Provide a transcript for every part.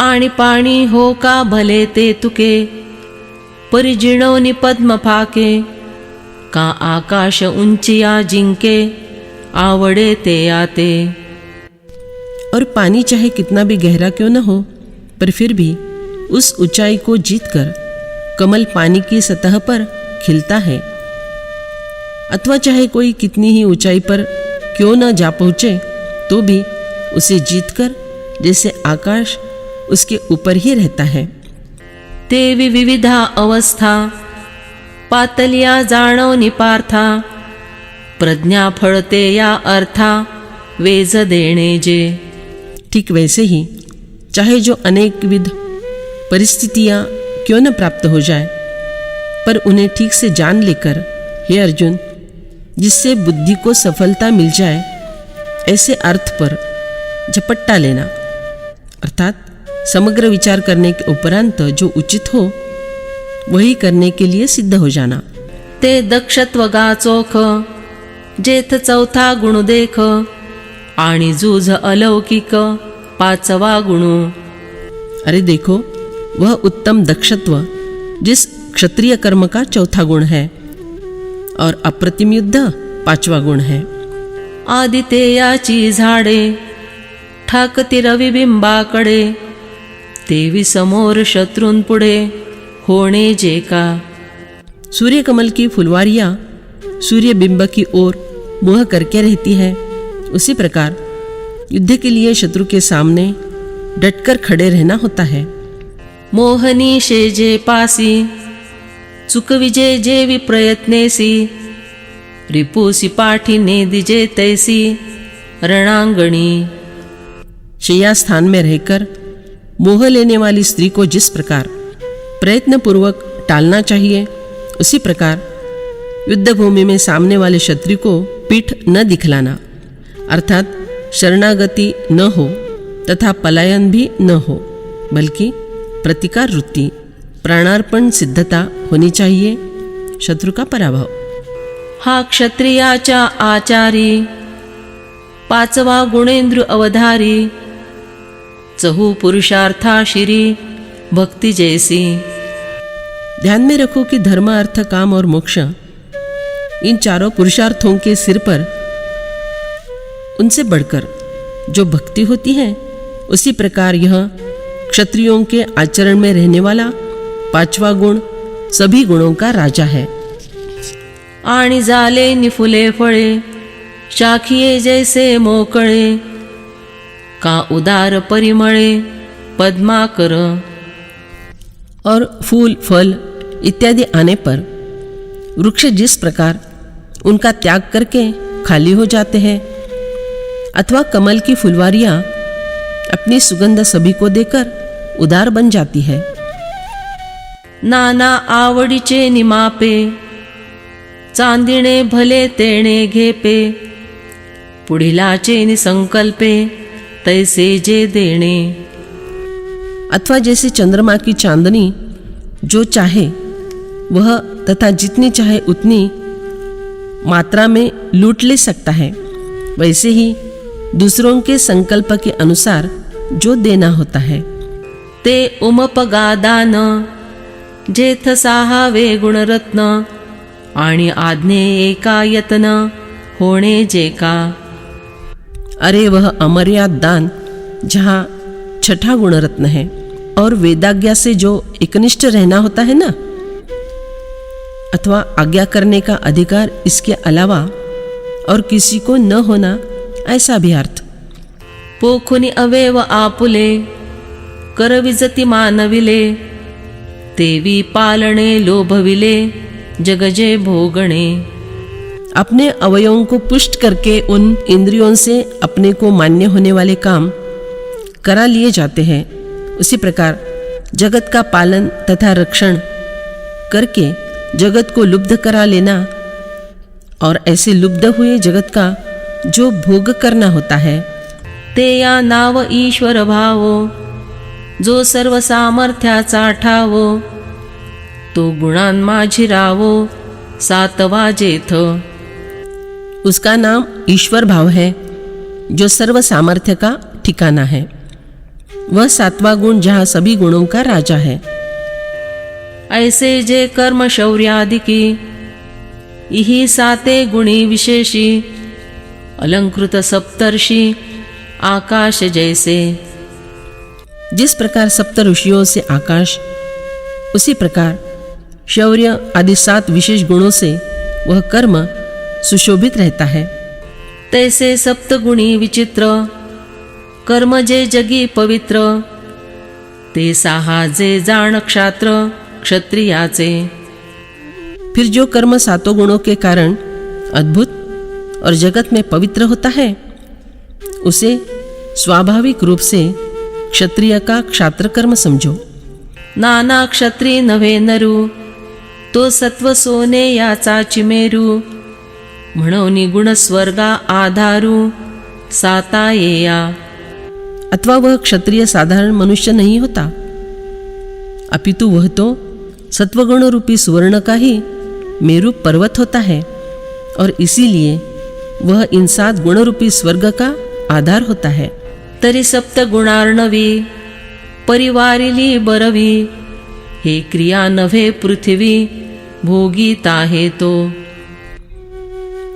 आणि पाणी हो का भले ते तुके, परी जिणवनी पद्म फाके, का आकाश उंचिया जिंके, आवडे ते आते। और पानी चाहे कितना भी गहरा क्यों न हो, पर फिर भी उस ऊंचाई को जीतकर कमल पानी की सतह पर खिलता है। अथवा चाहे कोई कितनी ही ऊंचाई पर क्यों न जा पहुँचे, तो भी उसे जीतकर जैसे आकाश उसके ऊपर ही रहता है। तेवी विविधा अवस्था, पातलिया जाणवनी पार्था, प्रज्ञा फळते या अर्था, वेज देणे जे। ठीक वैसे ही चाहे जो अनेक विध परिस्थितियाँ क्यों न प्राप्त हो जाए, पर उन्हें ठीक से जान लेकर, हे अर्जुन, जिससे बुद्धि को सफलता मिल जाए, ऐसे अर्थ पर झपट्टा लेना, अर्थात समग्र विचार करने के उपरांत जो उचित हो वही करने के लिए सिद्ध हो जाना। ते दक्षत्व गाचोख, जेथ चौथा गुण देख, आणि जूझ अलौकिक पाचवा गुणु। अरे देखो, वह उत्तम दक्षत्व जिस क्षत्रिय कर्म का चौथा गुण है और अप्रतिम युद्ध पांचवा गुण है। आदितेयाची झाडे, ठाकती रविबिंबाकडे, तेवी समोर शत्रून पुढे, होणे जे का। सूर्य कमल की फुलवारियाँ सूर्य बिंब की ओर मुँह करके रहती है, उसी प्रकार युद्ध के लिए शत्रु के सामने डटकर खड़े रहना होता है। मोहनी शेजे पासी, चुकविजे जेवी प्रयत्नेसी, रिपुसी पाठीने दिजे तैसी, रणांगणी। शय्या स्थान में रहकर मोह लेने वाली स्त्री को जिस प्रकार प्रयत्नपूर्वक टालना चाहिए, उसी प्रकार युद्धभूमि में सामने वाले शत्रु को पीठ न दिखलाना, अर्थात शरणागति न हो तथा पलायन भी न हो, बल्कि प्रतिकार वृत्ति, प्राणार्पण सिद्धता होनी चाहिए, शत्रु का पराभव। हा क्षत्रियाचा आचारी, पाचवा गुणेंद्र अवधारी, चहु पुरुषार्था शिरी, भक्ति जैसी। ध्यान में रखो कि धर्म, अर्थ, काम और मोक्ष, इन चारों पुरुषार्थों के सिर पर उनसे बढ़कर जो भक्ति होती है, उसी प्रकार यह क्षत्रियों के आचरण में रहने वाला पांचवा गुण सभी गुणों का राजा है। आणि जाले निफुले फळे, शाखिये जैसे मोकळे, का उदार परिमळे, पद्माकर। और फूल, फल इत्यादि आने पर वृक्ष जिस प्रकार उनका त्याग करके खाली हो जाते हैं, अथवा कमल की फुलवारियाँ अपनी सुगंध सभी को देकर उदार बन जाती है। नाना आवडीचे निमापे, चांदिणे भले तेणे घेपे, पुढिलाचे निसंकल्पे, तैसे जे देणे। अथवा जैसे चंद्रमा की चांदनी जो चाहे वह तथा जितनी चाहे उतनी मात्रा में लूट ले सकता है, वैसे ही दूसरों के संकल्प के अनुसार जो देना होता है। ते उमपगादान, जेथ साहावे गुणरत्न, आणि आज्ञे एका यत्न, होणे जे का। अरे वह अमर्याद दान जहाँ छठा गुणरत्न है, और वेदाज्ञा से जो एकनिष्ठ रहना होता है ना, अथवा आज्ञा करने का अधिकार इसके अलावा और किसी को न होना, ऐसा भी अर्थ। पोखुनी अवेव आपुले, करविजती मानविले, तेवी पालणे लोभविले, जगजे भोगणे। अपने अवयवों को पुष्ट करके उन इंद्रियों से अपने को मान्य होने वाले काम करा लिए जाते हैं, उसी प्रकार जगत का पालन तथा रक्षण करके जगत को लुब्ध करा लेना, और ऐसे लुब्ध हुए जगत का जो भोग करना होता है। ते या नाव ईश्वर भावो, जो सर्व सामर्थ्याचा ठावो, तो गुणान माझी रावो, सातवा जेथ। उसका नाम ईश्वर भाव है, जो सर्व सामर्थ्य का ठिकाना है। वह सातवां गुण जहाँ सभी गुणों का राजा है। ऐसे जे कर्म शौर्यादिकी इही साते गुणी विशेषी अलंकृत सप्तर्षि आकाश जैसे। जिस प्रकार सप्त ऋषियों से आकाश, उसी प्रकार शौर्य आदि 7 विशेष गुणों से वह कर्म सुशोभित रहता है। तैसे सप्तगुणी विचित्र कर्म जे जगी पवित्र ते साहा जे जाण क्षात्र क्षत्रियाचे। फिर जो कर्म 7 गुणों के कारण अद्भुत और जगत में पवित्र होता है, उसे स्वाभाविक रूप से क्षत्रिय का क्षात्र कर्म समझो। नाना क्षत्रिय नव्हे नरू तो सत्व सोने याचा चिमेरू म्हणोनी गुण स्वर्गा आधारू साता येया। अथवा वह क्षत्रिय साधारण मनुष्य नहीं होता, अपितु वह तो सत्वगुण रूपी सुवर्ण का ही मेरु पर्वत होता है और इसीलिए वह इन 7 गुण रूपी स्वर्ग का आधार होता है। तरी सप्त गुणार्णवी परिवारिली बरवी हे क्रिया नभे पृथ्वी भोगी ताहे तो।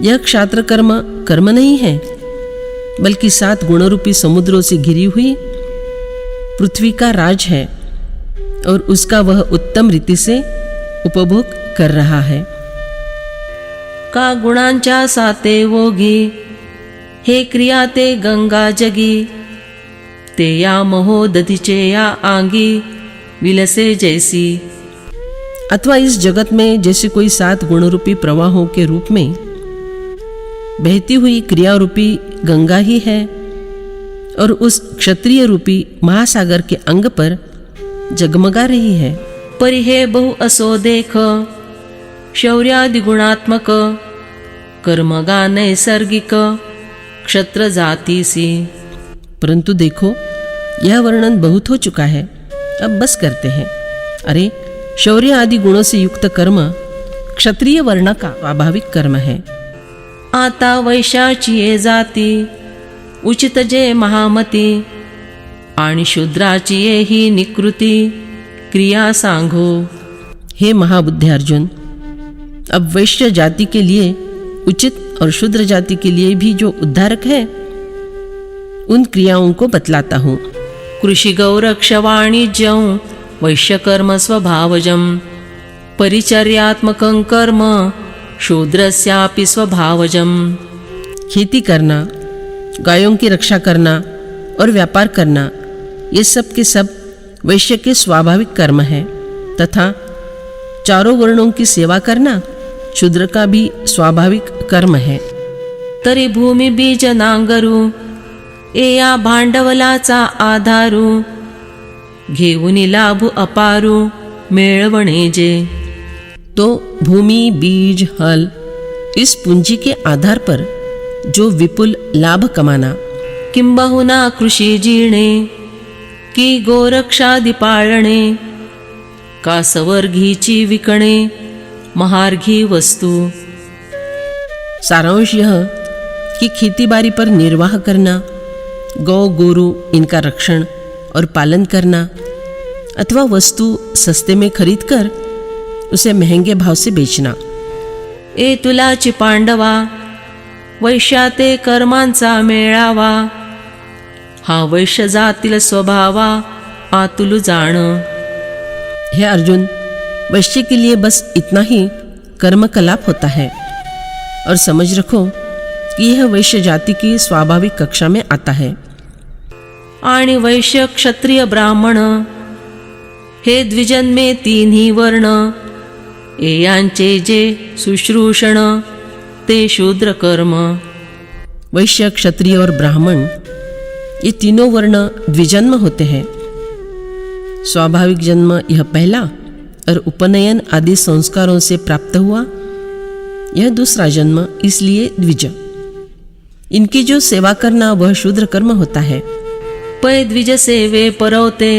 यह क्षात्र कर्म कर्म नहीं है, बल्कि 7 गुण रूपी समुद्रों से घिरी हुई पृथ्वी का राज है और उसका वह उत्तम रीति से उपभोग कर रहा है। का गुणांच्या साते वोगी हे क्रिया ते गंगा जगी ते या महोदधीचे या आंगी विलसे जैसी। अथवा इस जगत में जैसे कोई 7 गुण रूपी प्रवाहों के रूप में बहती हुई क्रिया रूपी गंगा ही है और उस क्षत्रिय रूपी महासागर के अंग पर जगमगा रही है। परि हे बहु असो देख शौर्यादि गुणात्मक कर्मगा नैसर्गिक क्षत्र जाति सी। परंतु देखो, यह वर्णन बहुत हो चुका है, अब बस करते हैं। अरे, शौर्य आदि गुणों से युक्त कर्म क्षत्रिय वर्ण का स्वाभाविक कर्म है। आता वैशाची ये जाती उचित जे महामती आणि शूद्राची ये ही निकृती क्रिया सांगो। हे महाबुद्धि अर्जुन, अब वैश्य जाति के लिए उचित और शूद्र जाति के लिए भी जो उद्धारक है, उन क्रियाओं को बतलाता हूँ। कृषि गौरक्ष वाणिज्यं वैश्यकर्म स्वभावजं परिचर्यात्मकं कर्म शूद्रस्यापि स्वभावजं। खेती करना, गायों की रक्षा करना और व्यापार करना, ये सब के सब वैश्य के स्वाभाविक कर्म है तथा चारों वर्णों की सेवा करना शूद्र का भी स्वाभाविक कर्म है। तरी भूमि बीज नांगरू एया भांडवलाचा आधारू घेऊनी लाभ अपारू मेळवणे जे। तो भूमि, बीज, हल, इस पूंजी के आधार पर जो विपुल लाभ कमाना, किंबहुना कृषि जीणे की गोरक्षादि पाळणे का सवर्घीची विकणे महार्घी वस्तु। सारांश यह कि खेतीबाड़ी पर निर्वाह करना, गौ गोरु इनका रक्षण और पालन करना अथवा वस्तु सस्ते में खरीदकर उसे महंगे भाव से बेचना। ए तुलाची पांडवा वैश्याते कर्मांचा मेळावा हा वैश्य जातील स्वभावा आतुल जाण। हे अर्जुन, वैश्य के लिए बस इतना ही कर्मकलाप होता है और समझ रखो कि यह वैश्य जाति की स्वाभाविक कक्षा में आता है। आणि वैश्य क्षत्रिय ब्राह्मण हे द्विजन्मे 3 वर्ण यांचे जे शुश्रूषण ते शूद्र कर्म। वैश्य, क्षत्रिय और ब्राह्मण ये तीनों वर्ण द्विजन्म होते हैं। स्वाभाविक जन्म यह पहला और उपनयन आदि संस्कारों से प्राप्त हुआ यह दूसरा जन्म, इसलिए द्विज। इनकी जो सेवा करना वह शूद्र कर्म होता है। पै द्विज सेवे परवते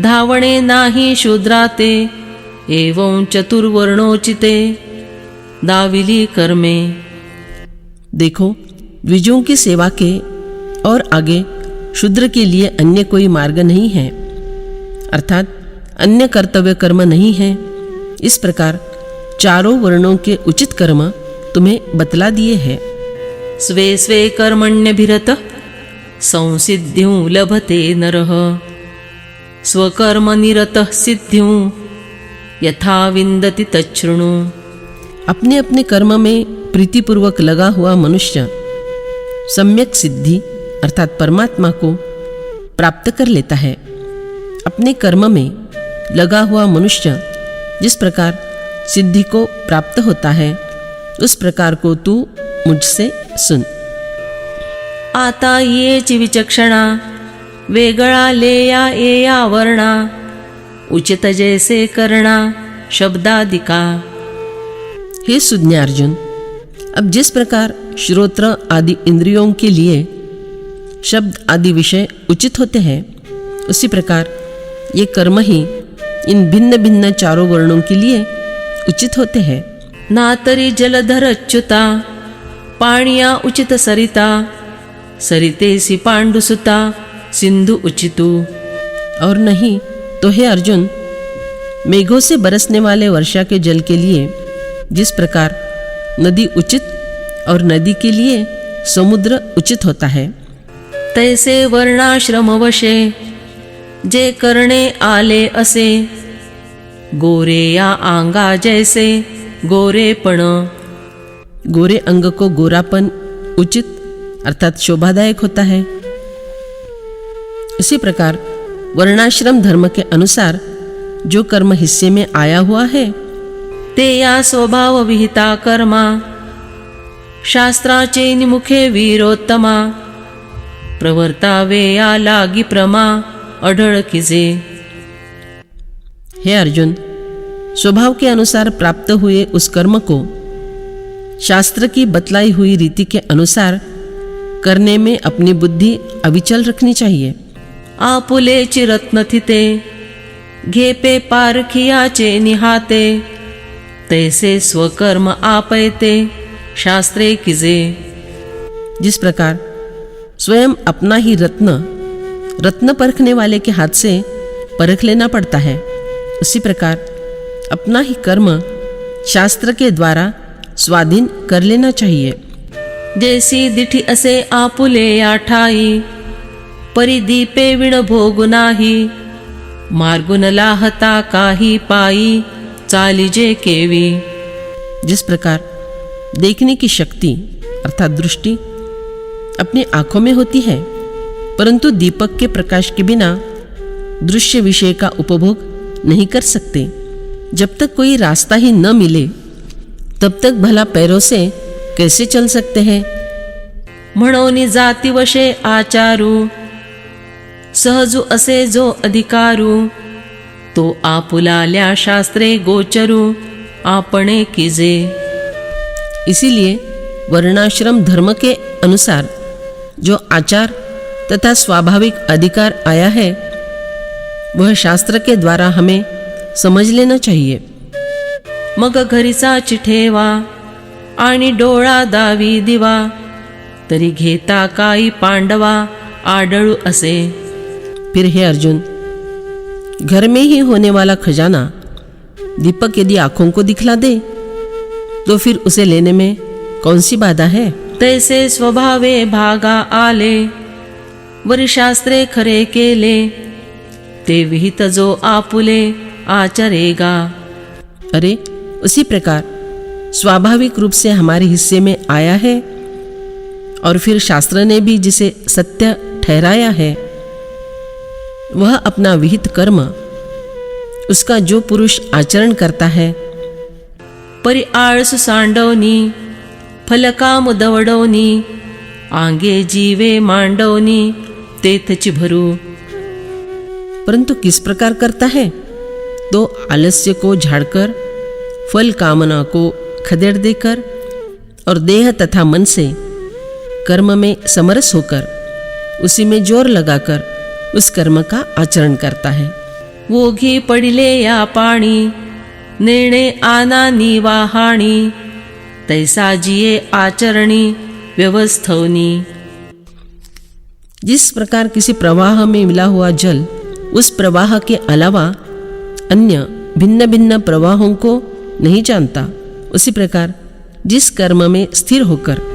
धावणे नाही शूद्राते एवं चतुर्वर्णोचिते दाविली कर्मे। देखो, द्विजों की सेवा के और आगे शूद्र के लिए अन्य कोई मार्ग नहीं है, अर्थात अन्य कर्तव्य कर्म नहीं है। इस प्रकार चारों वर्णों के उचित कर्म तुम्हें बतला दिए हैं। स्वे स्वे कर्मण्यभिरतः संसिद्धिं लभते नरः स्वकर्मनिरतः सिद्धिं यथा विन्दति तच्छृणु। अपने अपने कर्म में प्रीतिपूर्वक लगा हुआ मनुष्य सम्यक सिद्धि अर्थात परमात्मा को प्राप्त कर लेता है। अपने कर्म में लगा हुआ मनुष्य जिस प्रकार सिद्धि को प्राप्त होता है उस प्रकार को तू मुझसे सुन। आता येची विचक्षणा वेगळा लेया येया वर्णा उचित जैसे करना शब्दादिका। हे सुज्ञ अर्जुन, अब जिस प्रकार श्रोत्र आदि इंद्रियों के लिए शब्द आदि विषय उचित होते हैं, उसी प्रकार ये कर्म ही इन भिन्न भिन्न चारों वर्णों के लिए उचित होते हैं। नातरी जलधर अच्युता पाणिया उचित सरिता सरितेसी पांडुसुता सिंधु उचितु। और नहीं तो हे अर्जुन, मेघों से बरसने वाले वर्षा के जल के लिए जिस प्रकार नदी उचित और नदी के लिए समुद्र उचित होता है, तैसे वर्णाश्रम वशे जे करणे आले असे गोरे या आंगा जैसे गोरेपण। गोरे अंग को गोरापन उचित अर्थात शोभादायक होता है। इसी प्रकार वर्णाश्रम धर्म के अनुसार जो कर्म हिस्से में आया हुआ है ते या स्वभाव विहिता कर्मा शास्त्राचे निमुखे वीरोत्तमा प्रवर्तावे या लागी प्रमा अढळ कीजे। हे अर्जुन, स्वभाव के अनुसार प्राप्त हुए उस कर्म को शास्त्र की बतलाई हुई रीति के अनुसार करने में अपनी बुद्धि अविचल रखनी चाहिए। आपुलेची रत्न थिते घेपे पारखियाचे निहाते तैसे स्वकर्म आपयते शास्त्रे कीजे। जिस प्रकार स्वयं अपना ही रत्न परखने वाले के हाथ से परख लेना पड़ता है, उसी प्रकार अपना ही कर्म शास्त्र के द्वारा स्वाधीन कर लेना चाहिए। जैसी दिठी असे आपुले या ठाई परिदीपे विण भोगु नाही मार्गुन लाहता काही पाई चालिजे केवी। जिस प्रकार देखने की शक्ति अर्थात दृष्टि अपनी आंखों में होती है, परंतु दीपक के प्रकाश के बिना दृश्य विषय का उपभोग नहीं कर सकते। जब तक कोई रास्ता ही न मिले तब तक भला पैरों से कैसे चल सकते हैं। म्हणोनी जाती वशे आचारू सहजू असे जो अधिकारू तो आपुलाल्या शास्त्रे गोचरू आपणे कीजे। इसीलिए वर्णाश्रम धर्म के अनुसार जो आचार तथा स्वाभाविक अधिकार आया है वह शास्त्र के द्वारा हमें समझ लेना चाहिए। मग घरीचा चिठेवा आणि डोळा दावी दिवा तरी घेता काही पांडवा आडळू असे। फिर हे अर्जुन, घर में ही होने वाला खजाना दीपक यदि आंखों को दिखला दे तो फिर उसे लेने में कौन सी बाधा है। तैसे स्वभावे भागा आले वरी शास्त्रे खरे केले ते विहित जो आपुले आचरेगा। अरे उसी प्रकार स्वाभाविक रूप से हमारे हिस्से में आया है और फिर शास्त्र ने भी जिसे सत्य ठहराया है वह अपना विहित कर्म उसका जो पुरुष आचरण करता है। परि आळसु सांडवनी फलकाम दवडवनी आंगे जीवे मांडवनी तेथची भरू। परंतु किस प्रकार करता है तो आलस्य को झाड़कर फल कामना को खदेड़ देकर और देह तथा मन से कर्म में समरस होकर उसी में जोर लगाकर उस कर्म का आचरण करता है। वोघी पडिले या पाणी नेणे आना निवाहाणी तैसा जिये आचरणी व्यवस्थवनी। जिस प्रकार किसी प्रवाह में मिला हुआ जल उस प्रवाह के अलावा अन्य भिन्न भिन्न प्रवाहों को नहीं जानता, उसी प्रकार जिस कर्म में स्थिर होकर